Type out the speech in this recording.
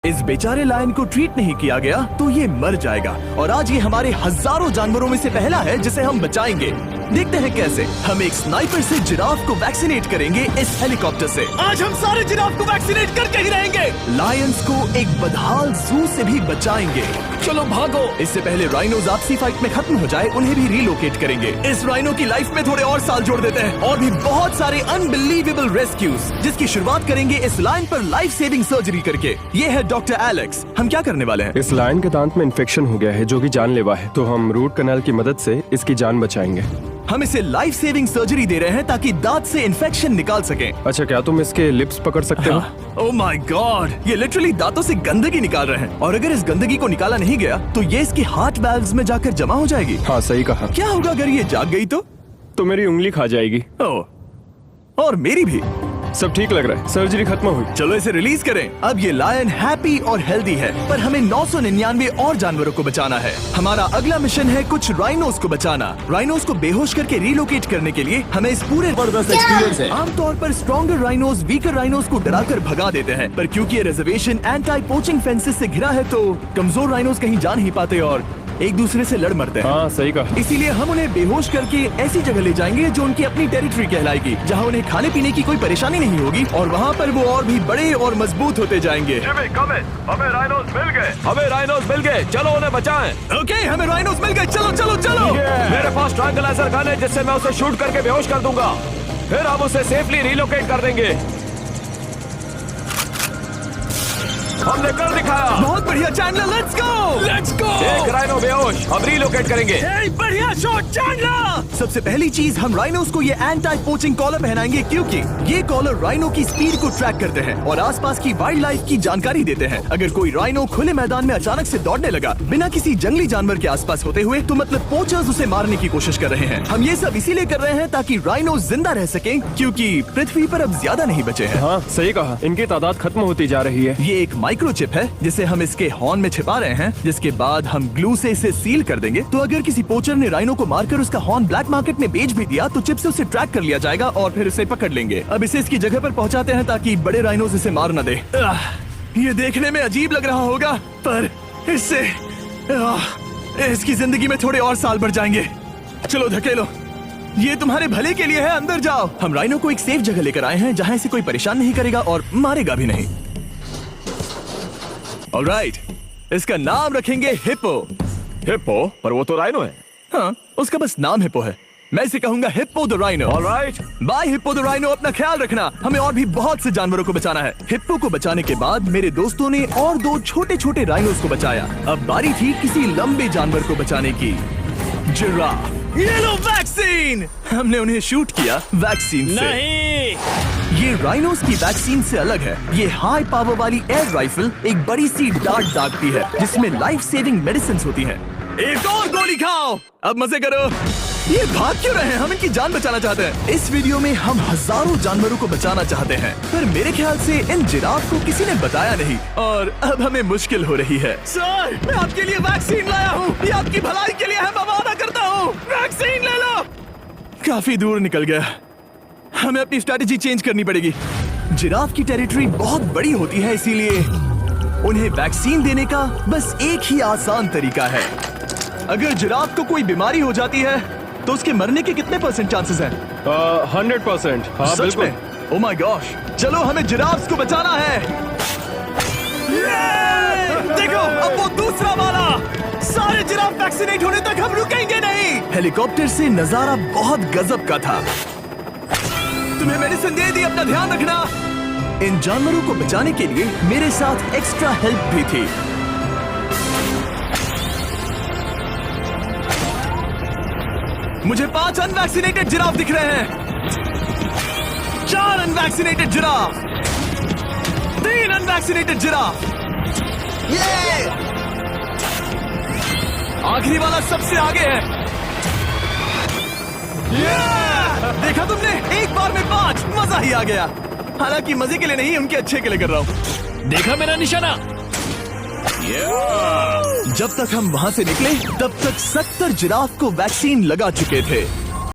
इस बेचारे लायन को ट्रीट नहीं किया गया तो ये मर जाएगा और आज ये हमारे हजारों जानवरों में से पहला है जिसे हम बचाएंगे। देखते हैं कैसे। हम एक स्नाइपर से जिराफ को वैक्सीनेट करेंगे इस हेलीकॉप्टर से। आज हम सारे जिराफ को वैक्सीनेट करके ही रहेंगे। लायंस को एक बदहाल जू से भी बचाएंगे। चलो भागो। इससे पहले राइनोज आपसी फाइट में खत्म हो जाए उन्हें भी रिलोकेट करेंगे। इस राइनो की लाइफ में थोड़े और साल जोड़ देते हैं और भी बहुत सारे अनबिलीवेबल रेस्क्यूज जिसकी शुरुआत करेंगे इस लायन पर लाइफ सेविंग सर्जरी करके। ये है डॉक्टर एलेक्स। हम क्या करने वाले हैं? इस लायन के दांत में इन्फेक्शन हो गया है जो कि जानलेवा है, तो हम रूट कैनाल की मदद से इसकी जान बचाएंगे। हम इसे लाइफ सेविंग सर्जरी दे रहे हैं ताकि दांत से इन्फेक्शन निकाल सकें। अच्छा, क्या तुम इसके लिप्स पकड़ सकते हो? ओह माय गॉड, ये लिटरली दांतों से गंदगी निकाल रहे हैं और अगर इस गंदगी को निकाला नहीं गया तो ये इसकी हार्ट वाल्व्स में जाकर जमा हो जाएगी। हाँ, सही कहा। क्या होगा अगर ये जाग गई तो मेरी उंगली खा जाएगी। ओह, और मेरी भी। सब ठीक लग रहा है, सर्जरी खत्म हुई। चलो इसे रिलीज करें। अब ये लायन हैप्पी और हेल्दी है, पर हमें 999 और जानवरों को बचाना है। हमारा अगला मिशन है कुछ राइनोस को बचाना। राइनोस को बेहोश करके रिलोकेट करने के लिए हमें इस पूरे जबरदस्त एक्सपीरियंस है। आमतौर पर स्ट्रॉन्गर राइनोस वीकर राइनोस को डराकर भगा देते हैं, पर क्योंकि ये रिजर्वेशन एंटी पोचिंग फेंसेस से घिरा है तो कमजोर राइनोस कहीं जा नहीं पाते और एक दूसरे से लड़ मरते हैं। हाँ, सही कहा। इसीलिए हम उन्हें बेहोश करके ऐसी जगह ले जाएंगे जो उनकी अपनी टेरिटरी कहलाएगी, जहाँ उन्हें खाने पीने की कोई परेशानी नहीं होगी और वहाँ पर वो और भी बड़े और मजबूत होते जाएंगे। हमें राइनोस मिल गए, चलो उन्हें बचाएं। ओके, हमें राइनोस मिल गए, चलो चलो चलो। मेरे पास ट्रैंक्विलाइजर गन है जिससे मैं उसे शूट करके बेहोश कर दूंगा, फिर हम उसे सेफली रिलोकेट कर देंगे। हमने कर दिखाया। बहुत बढ़िया चैंडलर, लेट्स गो। एक राइनो बेहोश, अब रिलोकेट करेंगे। बढ़िया शॉट चैंडलर। सबसे पहली चीज, हम राइनोस को ये एंटी पोचिंग कॉलर पहनाएंगे क्योंकि ये कॉलर राइनो की स्पीड को ट्रैक करते हैं और आसपास की वाइल्ड लाइफ की जानकारी देते हैं। अगर कोई राइनो खुले मैदान में अचानक से दौड़ने लगा बिना किसी जंगली जानवर के आसपास होते हुए तो मतलब पोचर्स उसे मारने की कोशिश कर रहे हैं। हम ये सब इसीलिए कर रहे हैं ताकि राइनो जिंदा रह सके क्योंकि पृथ्वी पर अब ज्यादा नहीं बचे हैं। हाँ, सही कहा। इनकी तादाद खत्म होती जा रही है। ये एक माइक्रोचिप है जिसे हम इसके हॉर्न में छिपा रहे हैं, जिसके बाद हम ग्लू से इसे सील कर देंगे। तो अगर किसी पोचर ने राइनो को मारकर उसका हॉर्न ब्लैक मार्केट में बेच भी दिया तो चिप से उसे ट्रैक कर लिया जाएगा और फिर उसे पकड़ लेंगे। अब इसे इसकी जगह पर पहुंचाते हैं ताकि बड़े राइनोस इसे मार न दे। ये देखने में अजीब लग रहा होगा पर इससे इसकी जिंदगी में थोड़े और साल बढ़ जाएंगे। चलो धकेलो, ये तुम्हारे भले के लिए है, अंदर जाओ। हम राइनो को एक सेफ जगह लेकर आए हैं जहाँ इसे कोई परेशान नहीं करेगा और मारेगा भी नहीं। ऑलराइट, इसका नाम रखेंगे हिप्पो। हिप्पो? पर वो तो राइनो है। हाँ, उसका बस नाम हिप्पो है। मैं इसे कहूंगा hippo the rhino. Alright, bye hippo the rhino. अपना ख्याल रखना, हमें और भी बहुत से जानवरों को बचाना है। हिप्पो को बचाने के बाद मेरे दोस्तों ने और 2 छोटे छोटे राइनोस को बचाया। अब बारी थी किसी लंबे जानवर को बचाने की। जिराफ। ये लो वैक्सीन। हमने उन्हें शूट किया वैक्सीन से। नहीं, ये राइनोस की वैक्सीन से अलग है। ये हाई पावर वाली एयर राइफल एक बड़ी सी डार्ट दागती है जिसमें लाइफ सेविंग मेडिसिन होती है। एक और गोली खाओ, अब मजे करो। ये भाग क्यों रहे हैं? हम इनकी जान बचाना चाहते हैं। इस वीडियो में हम हजारों जानवरों को बचाना चाहते हैं, पर मेरे ख्याल से इन जिराफ को किसी ने बताया नहीं और अब हमें मुश्किल हो रही है। सर, मैं आपके लिए वैक्सीन लाया हूँ। ये आपकी भलाई के लिए है, मैं वादा करता हूँ। वैक्सीन ले लो। काफी दूर निकल गया, हमें अपनी स्ट्रेटेजी चेंज करनी पड़ेगी। जिराफ की टेरिटरी बहुत बड़ी होती है, इसीलिए उन्हें वैक्सीन देने का बस एक ही आसान तरीका है। अगर जिराफ को कोई बीमारी हो जाती है तो उसके मरने के कितने % चांसेस हैं? 100%। हाँ, सच बिल्कुल। में? ओह माय गॉश, चलो हमें जिराफ्स को बचाना है। देखो, अब वो दूसरा वाला। सारे जिराफ वैक्सीनेट होने तक हम रुकेंगे नहीं। हेलीकॉप्टर से नजारा बहुत गजब का था। तुम्हें मेडिसिन दे दी, अपना ध्यान रखना। इन जानवरों को बचाने के लिए मेरे साथ एक्स्ट्रा हेल्प भी थी। मुझे 5 अनवैक्सीनेटेड जिराफ दिख रहे हैं। 4 अनवैक्सीनेटेड जिराफ, 3 अनवैक्सीनेटेड जिराफ। ये आखिरी वाला सबसे आगे है। देखा तुमने, एक बार में 5। मजा ही आ गया। हालांकि मजे के लिए नहीं, उनके अच्छे के लिए कर रहा हूँ। देखा मेरा निशाना? जब तक हम वहाँ से निकले तब तक 70 जिराफ को वैक्सीन लगा चुके थे।